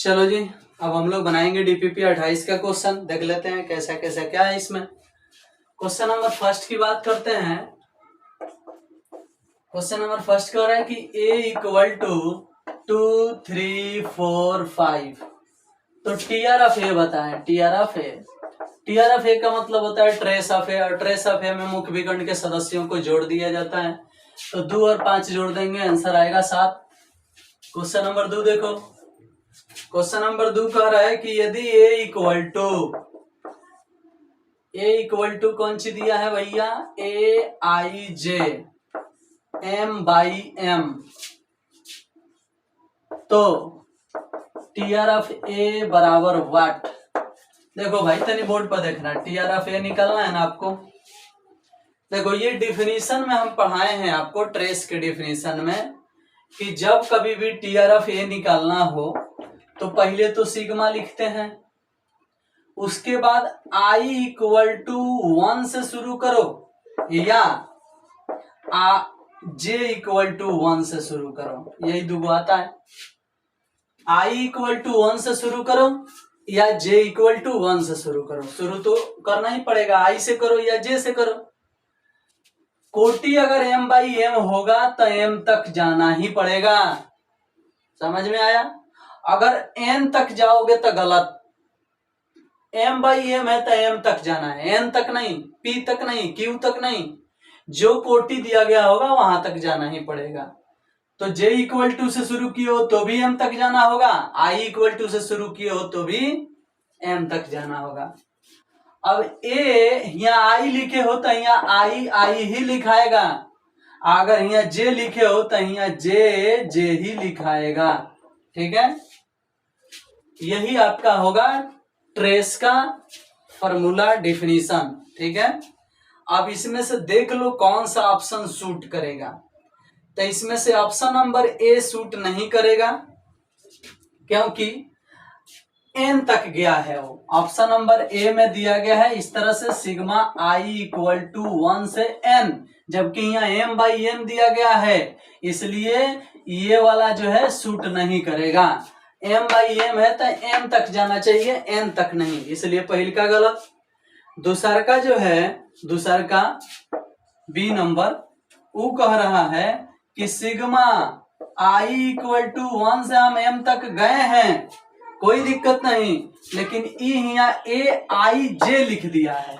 चलो जी, अब हम लोग बनाएंगे डीपीपी 28 का क्वेश्चन। देख लेते हैं कैसा कैसा क्या है इसमें। क्वेश्चन नंबर फर्स्ट की बात करते हैं। क्वेश्चन नंबर फर्स्ट कह रहा है कि a इक्वल टू 2, 3, 4, 5। तो टीआर ऑफ ए बताएं। टीआर ऑफ ए का मतलब होता है ट्रेस ऑफ ए, और ट्रेस ऑफ ए में मुख्य विकर्ण के सदस्यों को जोड़ दिया जाता है। तो 2 और 5 जोड़ देंगे, आंसर आएगा 7। क्वेश्चन नंबर 2 देखो। क्वेश्चन नंबर 2 कह रहा है कि यदि a इक्वल टू कौन सी दिया है भैया, aij m/m, तो टीआर ऑफ ए बराबर व्हाट। देखो भाई तनी बोर्ड पर देखना, टीआर ऑफ ए निकालना है ना आपको। देखो ये डिफिनीशन में हम पढ़ाए हैं आपको, ट्रेस के डिफिनीशन में, कि जब कभी भी टीआर ऑफ ए निकालना हो तो पहले तो सिग्मा लिखते हैं, उसके बाद i इक्वल टू 1 से शुरू करो या j इक्वल टू 1 से शुरू करो, यही दुगो आता है। i इक्वल टू 1 से शुरू करो या j इक्वल टू 1 से शुरू करो। शुरू तो करना ही पड़ेगा, i से करो या j से करो। कोटि अगर m/m होगा तो m तक जाना ही पड़ेगा, समझ में आया। अगर n तक जाओगे तो गलत, m/m है तो m तक जाना है, n तक नहीं, p तक नहीं, q तक नहीं, जो कोटि दिया गया होगा वहां तक जाना ही पड़ेगा। तो j इक्वल टू से शुरू किए हो तो भी m तक जाना होगा, i इक्वल टू से शुरू किए हो तो भी m तक जाना होगा। अब a यहाँ i लिखे हो तो यहाँ i ही लिखाएगा, अगर यहाँ j लिखे हो तो यहाँ j ही लिखाएगा, ठीक है। यही आपका होगा ट्रेस का फॉर्मूला डिफिनीशन, ठीक है। अब इसमें से देख लो कौन सा ऑप्शन सूट करेगा। तो इसमें से ऑप्शन नंबर ए सूट नहीं करेगा क्योंकि n तक गया है वो। ऑप्शन नंबर ए में दिया गया है इस तरह से सिग्मा i इक्वल टू 1 से n, जबकि यहाँ m/m दिया गया है, इसलिए ये वाला जो है सूट नहीं करेगा। m/m है तो m तक जाना चाहिए, n तक नहीं, इसलिए पहले का गलत। दूसर का जो है, दूसर का बी नंबर, वो कह रहा है कि सिग्मा i इक्वल टू 1 से हम m तक गए हैं, कोई दिक्कत नहीं, लेकिन यहाँ aij लिख दिया है।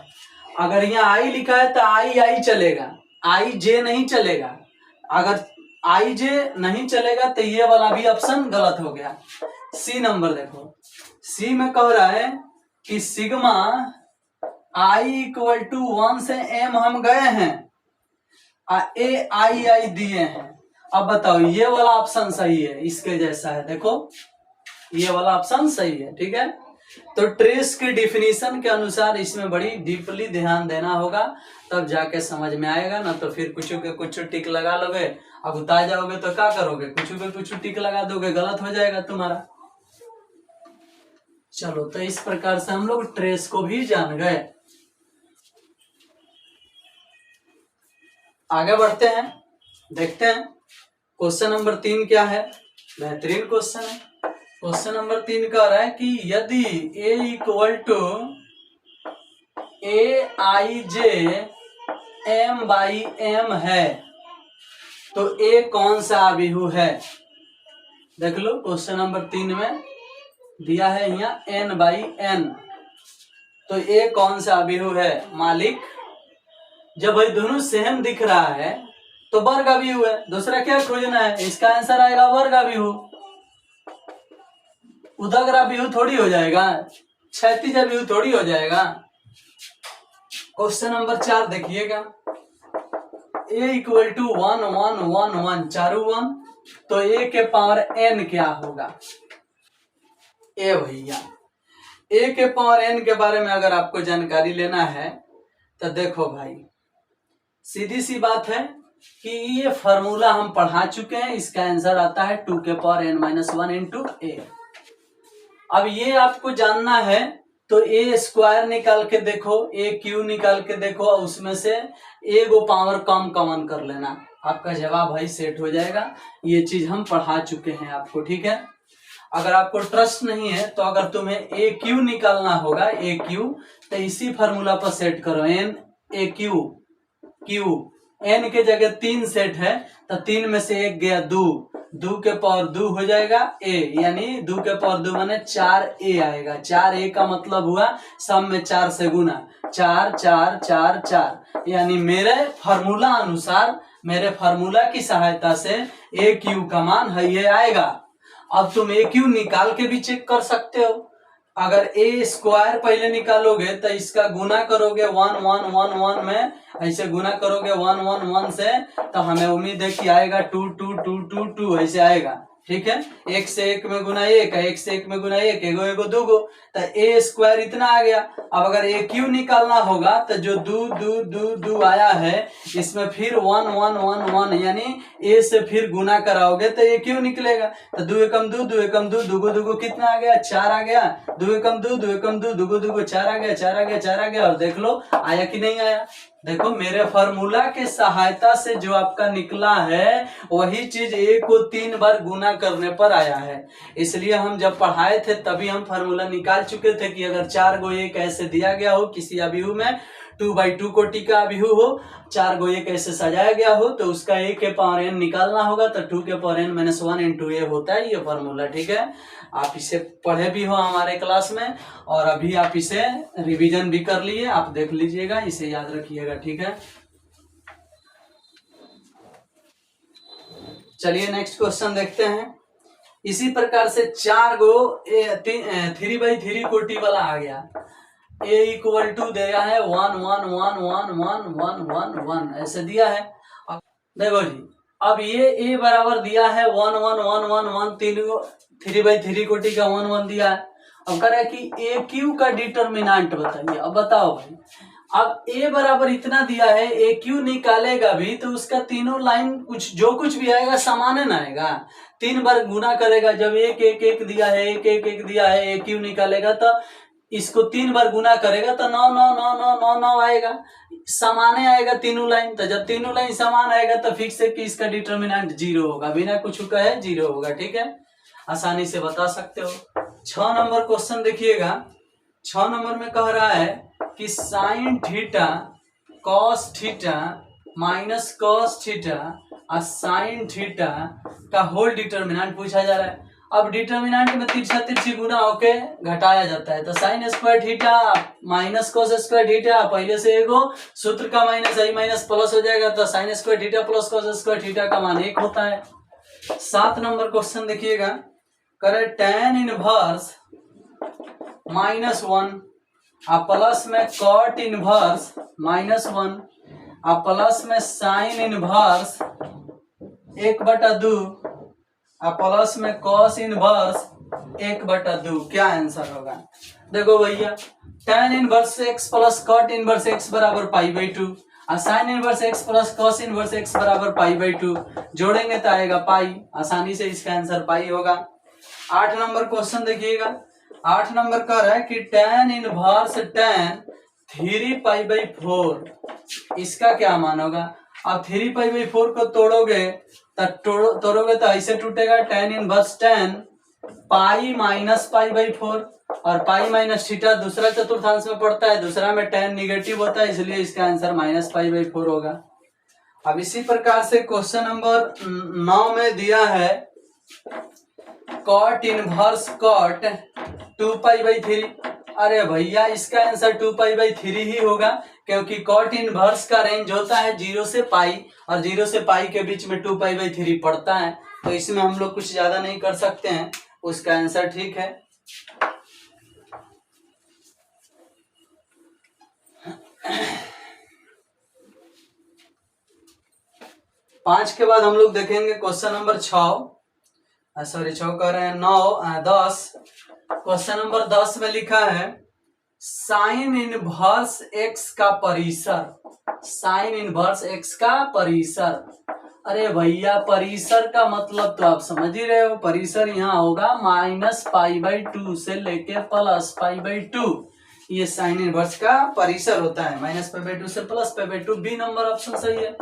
अगर यहाँ i लिखा है तो i चलेगा, ij नहीं चलेगा। अगर ij नहीं चलेगा तो ये वाला भी ऑप्शन गलत हो गया। सी नंबर देखो, सी में कह रहा है कि सिग्मा i इक्वल टू 1 से m हम गए हैं, ai दिए हैं। अब बताओ ये वाला ऑप्शन सही है, इसके जैसा है, देखो ये वाला ऑप्शन सही है, ठीक है। तो ट्रेस के डिफिनीशन के अनुसार इसमें बड़ी डीपली ध्यान देना होगा, तब जाके समझ में आएगा, ना तो फिर कुछ के कुछ टिक लगा लोगे, अब उतार जाओगे तो क्या करोगे, कुछ के कुछ टिक लगा दोगे, गलत हो जाएगा तुम्हारा। चलो तो इस प्रकार से हम लोग ट्रेस को भी जान गए। आगे बढ़ते हैं, देखते हैं क्वेश्चन नंबर 3 क्या है। बेहतरीन क्वेश्चन है। क्वेश्चन नंबर 3 कह रहा है कि यदि a equal to aij m/m है तो a कौन सा अभिहु है। देख लो क्वेश्चन नंबर 3 में दिया है यहाँ n/n, तो a कौन सा अभिहु है मालिक। जब भाई दोनों सेम दिख रहा है तो वर्ग अभिहु है, दूसरा क्या खोजना है, इसका आंसर आएगा वर्ग अभिहु। उदग्र अभिहु थोड़ी हो जाएगा, क्षैतिज अभिहु थोड़ी हो जाएगा। क्वेश्चन नंबर 4 देखिएगा, a इक्वल टू 1 1 1 1 चारों 1, तो a के पावर n क्या होगा। ए भैया a के पावर n के बारे में अगर आपको जानकारी लेना है तो देखो भाई, सीधी सी बात है कि ये फॉर्मूला हम पढ़ा चुके हैं, इसका आंसर आता है 2 के पावर n-1 इंटू a। अब ये आपको जानना है तो a स्क्वायर निकाल के देखो, a क्यू निकाल के देखो, और उसमें से a को पावर कम कॉमन कर लेना, आपका जवाब भाई सेट हो जाएगा। ये चीज हम पढ़ा चुके हैं आपको, ठीक है। अगर आपको ट्रस्ट नहीं है तो अगर तुम्हें ए क्यू निकालना होगा, ए क्यू, तो इसी फॉर्मूला पर सेट करो, n a q, q n के जगह 3 सेट है तो 3 में से 1 गया 2, 2 के पावर 2 हो जाएगा ए, यानी 2 के पावर 2 माने 4 ए आएगा। 4 ए का मतलब हुआ सब में 4 से गुना, 4 4 4 4, यानी मेरे फार्मूला अनुसार, मेरे फार्मूला की सहायता से ए क्यू का मान है ये आएगा। अब तुम ए क्यू निकाल के भी चेक कर सकते हो। अगर ए स्क्वायर पहले निकालोगे तो इसका गुना करोगे 1 1 1 1 में, ऐसे गुना करोगे 1 1 1 से, तो हमें उम्मीद है कि आएगा 2 2 2 2 2, ऐसे आएगा। ठीक है, 1 से 1 में गुना 1, 1 से 1 में गुना 1, एगो एगो दूगो, तो ए स्क्वायर इतना आ गया। अब अगर ए क्यू निकालना होगा तो जो 2 2 2 2 आया है इसमें फिर 1 1 1 1, यानी ए से फिर गुना कराओगे तो ए क्यू निकलेगा। तो 2 एकम 2, 2 एकम 2, दूगो दूगो कितना आ गया, 4 आ गया। 2 एकम 2, 2 एकम 2, दूगो दूगो 4 आ गया, 4 आ गया, 4 आ गया। और देख लो आया कि नहीं आया। देखो मेरे फार्मूला के सहायता से जो आपका निकला है वही चीज ए को 3 बार गुना करने पर आया है। इसलिए हम जब पढ़ाए थे तभी हम फार्मूला निकाल चुके थे कि अगर 4 गो एक ऐसे दिया गया हो किसी अभिहु में, 2/2 कोटि का अभिहु हो, 4 गो एक ऐसे सजाया गया हो, तो उसका ए के पावर एन निकालना होगा, तो 2 के पावर एन माइनस 1 इंटू ए होता है ये फार्मूला। ठीक है, आप इसे पढ़े भी हो हमारे क्लास में, और अभी आप इसे रिवीजन भी कर लिए, आप देख लीजिएगा, इसे याद रखिएगा। ठीक है, चलिए नेक्स्ट क्वेश्चन देखते हैं। इसी प्रकार से 4 गो 3/3 कोटि वाला आ गया। ए इक्वल टू दिया है 1 1 1 1 1 1 1 1, ऐसे दिया है। देखो जी, अब ये ए बराबर दिया है 1 1 1 1 1, 3/3 कोटि का 1 1 दिया है। अब कह रहा है कि ए क्यू का डिटर्मिनेंट बताइए। अब बताओ भाई, अब ए बराबर इतना दिया है, ए क्यू निकालेगा भी तो उसका तीनों लाइन कुछ जो कुछ भी आएगा समान है ना आएगा, 3 बार गुना करेगा। जब 1 1 1 दिया है, 1 1 1 दिया है, ए क्यू निकालेगा तो इसको 3 बार गुना करेगा तो 9 9 9 9 9 9 आएगा, समान आएगा तीनों लाइन। तो जब तीनों लाइन समान आएगा तो फिक्स है कि इसका डिटर्मिनेंट 0 होगा, बिना कुछ कहे 0 होगा। ठीक है, आसानी से बता सकते हो। 6 नंबर क्वेश्चन देखिएगा। 6 नंबर में कह रहा है कि sine theta cos theta minus cos theta और साइन थीटा का होल डिटर्मिनेंट पूछा जा रहा है। अब डिटर्मिनेंट में तिरछा तिरछी गुना होके घटाया जाता है, तो sine square theta minus cos square theta, पहले से एगो सूत्र का माइनस आई माइनस प्लस हो जाएगा, तो sine square theta plus cos square theta का मान 1 होता है। 7 नंबर क्वेश्चन देखिएगा, करे tan इनवर्स -1 और प्लस में कॉट इनवर्स -1 और प्लस में साइन इनवर्स 1/2 और प्लस में कॉस इनवर्स 1/2, क्या आंसर होगा? देखो भैया, tan इनवर्स x प्लस कॉट इनवर्स x बराबर π/2 और साइन इनवर्स x प्लस कॉस इनवर्स x बराबर π/2, जोड़ेंगे तो आएगा पाई, आसानी से इसका आंसर पाई होगा। 8 नंबर क्वेश्चन देखिएगा। 8 नंबर कह रहा है कि tan इनवर्स tan 3π/4, इसका क्या मान होगा? अब 3π/4 को तोड़ोगे तो ऐसे टूटेगा, tan inverse tan pi minus π/4, और पाई माइनस थीटा दूसरा चतुर्थांश में पड़ता है, दूसरा में tan निगेटिव होता है, इसलिए इसका आंसर -π/4 होगा। अब इसी प्रकार से क्वेश्चन नंबर 9 में दिया है कॉट इनवर्स कॉट 2π/3। अरे भैया, इसका आंसर 2π/3 ही होगा, क्योंकि कॉट इनवर्स का रेंज होता है 0 से पाई, और 0 से पाई के बीच में 2π/3 पड़ता है, तो इसमें हम लोग कुछ ज्यादा नहीं कर सकते हैं, उसका आंसर ठीक है। पांच के बाद हम लोग देखेंगे क्वेश्चन नंबर 6 कह रहे हैं 10। क्वेश्चन नंबर 10 में लिखा है साइन इनवर्स एक्स का परिसर, साइन इनवर्स एक्स का परिसर। अरे भैया, परिसर का मतलब तो आप समझ ही रहे हो, परिसर यहाँ होगा -π/2 से लेके +π/2, ये साइन इनवर्स का परिसर होता है, -π/2 से +π/2। बी नंबर ऑप्शन सही है।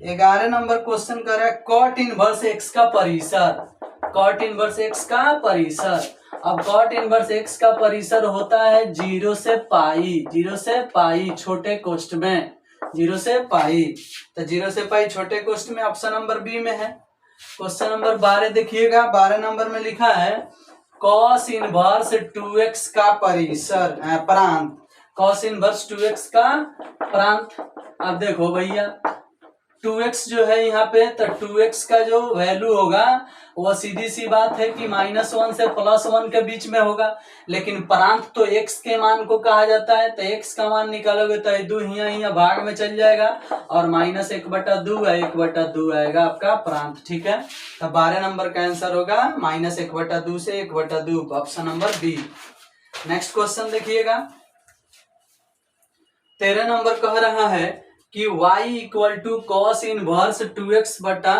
11 नंबर क्वेश्चन कर रहा है कॉट इनवर्स एक्स का परिसर, कॉट इनवर्स एक्स का परिसर। अब कॉट इनवर्स एक्स का परिसर होता है 0 से पाई, 0 से पाई छोटे कोष्ठ में, 0 से पाई। तो 0 से पाई छोटे कोष्ठ में ऑप्शन नंबर बी में है। क्वेश्चन नंबर 12 देखिएगा, 12 नंबर में लिखा है कॉस इनवर्स 2x का परिसर प्रांत, कॉस इनवर्स 2x का प्रांत। अब देखो भैया 2x जो है यहाँ पे, तो 2x का जो वैल्यू होगा वो सीधी सी बात है कि -1 से +1 के बीच में होगा, लेकिन प्रांत तो x के मान को कहा जाता है। तो x का मान निकालोगे तो 2 हिया भाग में चल जाएगा और -1/2 है, 1/2 आएगा आपका प्रांत। ठीक है, तो 12 नंबर का आंसर होगा -1/2 से 1/2, option number b. Next question देखिएगा, 13 नंबर कह रहा है कि y equal to cos inverse 2x बटा,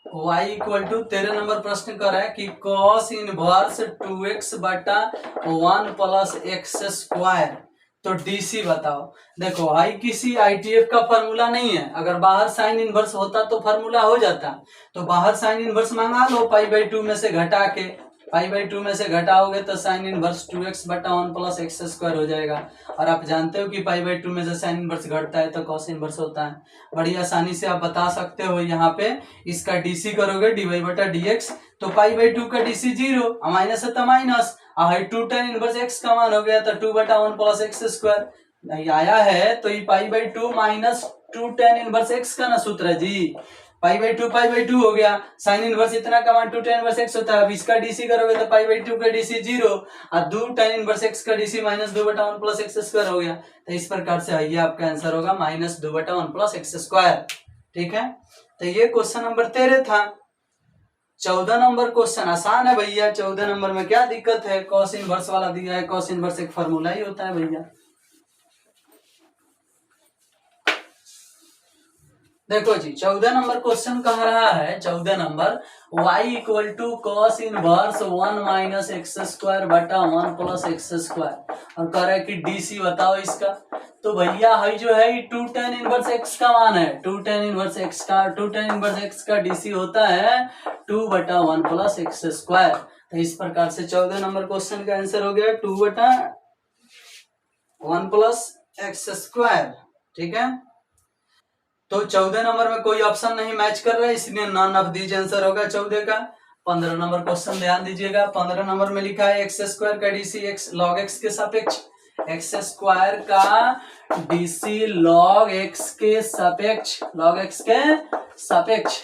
y इक्वल टू 13 नंबर प्रश्न कर रहा है कि कॉस इनवर्स 2x बटा 1 प्लस एक्स स्क्वायर, तो डीसी बताओ। देखो आई किसी आईटीएफ का फॉर्मूला नहीं है, अगर बाहर साइन इनवर्स होता तो फॉर्मूला हो जाता, तो बाहर साइन इनवर्स मंगा लो पाई/2 में से घटा के, पाई/2 में से घटाओगे तो साइन इनवर्स 2x बटा 1 प्लस एक्स स्क्वायर हो जाएगा। और आप जानते हो कि पाई/2 में से साइन इनवर्स घटता है तो कॉस इनवर्स होता है। बड़ी आसानी से आप बता सकते हो, यहाँ पे इसका डीसी करोगे dy बटा dx, तो पाई/2 का डीसी 0, माइनस है तो माइनस, 2 tan इनवर्स x का मान हो गया तो 2 बटा 1 प्लस एक्स स्क्वायर नहीं आया है, तो ये पाई/2 माइनस 2 tan इनवर्स x का ना सूत्र है जी, पाई/2 हो गया, साइन इनवर्स इतना का मान 2 tan इनवर्स x होता है। अब इसका डीसी करोगे तो पाई/2 का डीसी 0 और 2 tan इनवर्स x का डीसी -2 बटा 1 प्लस एक्स स्क्वायर हो गया। तो इस प्रकार से ये आपका आंसर होगा -2 बटा 1 प्लस एक्स स्क्वायर। ठीक है, तो ये क्वेश्चन नंबर 13 था। 14 नंबर क्वेश्चन आसान है भैया, 14 नंबर में क्या दिक्कत है, कॉस इनवर्स वाला दिया है, कॉस इनवर्स एक फॉर्मूला ही होता है भैया। देखो जी 14 नंबर क्वेश्चन कह रहा है, 14 नंबर y equal to cos inverse 1 minus x square बटा 1 प्लस एक्स स्क्वायर, और कह रहा है कि डीसी बताओ इसका। तो भैया हाई जो है 2 tan इनवर्स x का मान है, 2 tan इनवर्स x का डीसी होता है 2 बटा 1 प्लस एक्स स्क्वायर। तो इस प्रकार से 14 नंबर क्वेश्चन का आंसर हो गया 2 बटा 1 प्लस एक्स स्क्वायर। ठीक है, तो 14 नंबर में कोई ऑप्शन नहीं मैच कर रहा है, इसलिए नॉन ऑफ दीज आंसर होगा 14 का। 15 नंबर क्वेश्चन ध्यान दीजिएगा, 15 नंबर में लिखा है एक्स स्क्वायर का डीसी एक्स लॉग एक्स के सापेक्ष, एक्स स्क्वायर का डीसी लॉग एक्स के सापेक्ष, लॉग एक्स के सापेक्ष।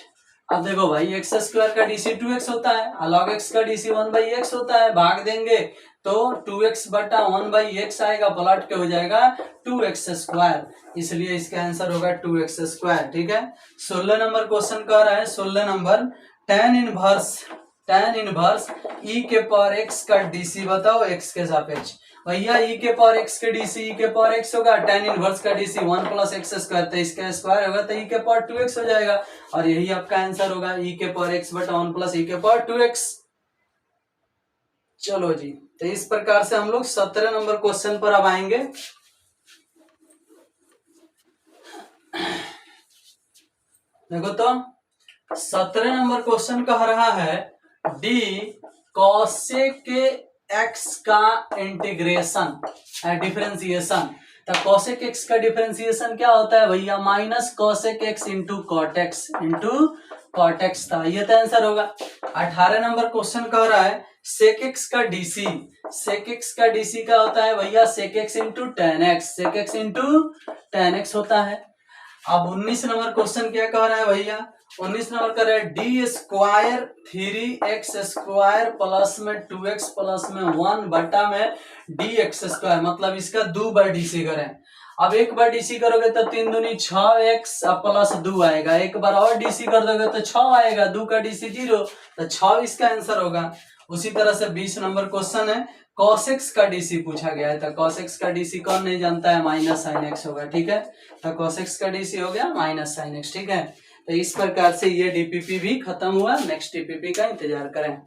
अब देखो भाई एक्स स्क्वायर का डीसी 2x होता है और लॉग एक्स का डीसी 1/x होता है, भाग देंगे तो 2x बटा 1/x आएगा, पलट के हो जाएगा 2x स्क्वायर, इसलिए इसका आंसर होगा 2x स्क्वायर। ठीक है, 16 नंबर क्वेश्चन कह रहा है, 16 नंबर tan इनवर्स e के पावर x का डीसी बताओ x के सापेक्ष। भैया e के पावर x के डीसी e के पावर x होगा, tan इनवर्स का डीसी 1 प्लस एक्स स्क्वायर, तो इसका स्क्वायर होगा तो e के पावर 2x हो जाएगा, और यही आपका आंसर होगा e के पावर x बटा 1 प्लस e के पावर 2x। चलो जी, तो इस प्रकार से हम लोग 17 नंबर क्वेश्चन पर अब आएंगे। देखो तो 17 नंबर क्वेश्चन कह रहा है डी कॉसेक के एक्स का इंटीग्रेशन डिफरेंशिएशन। तो कॉसेक एक्स का डिफरेंशिएशन क्या होता है भैया, minus cosec x into cot x था, ये तो आंसर होगा। 18 नंबर क्वेश्चन कह रहा है सेक एक्स का डीसी, सेक एक्स का डीसी क्या होता है भैया, sec x into tan x, sec x into tan x होता है। अब 19 नंबर क्वेश्चन क्या कह रहा है भैया, 19 नंबर कह रहा है D square 3x square plus में 2x प्लस में 1 बटा में dx स्क्वायर, मतलब इसका 2 बार डीसी करें। अब एक बार डीसी करोगे तो 3 दूनी 6x प्लस 2 आएगा, एक बार और डीसी कर दोगे तो 6 आएगा, 2 का डीसी 0, तो 6 इसका आंसर होगा। उसी तरह से 20 नंबर क्वेश्चन है कॉसेक्स का डीसी पूछा गया है, तो कॉसेक्स का डीसी कौन नहीं जानता है, माइनस साइन एक्स होगा। ठीक है, तो कॉसेक्स का डीसी हो गया माइनस साइन एक्स। ठीक है, तो इस प्रकार से ये डीपीपी भी खत्म हुआ, नेक्स्ट डीपीपी का इंतजार करें।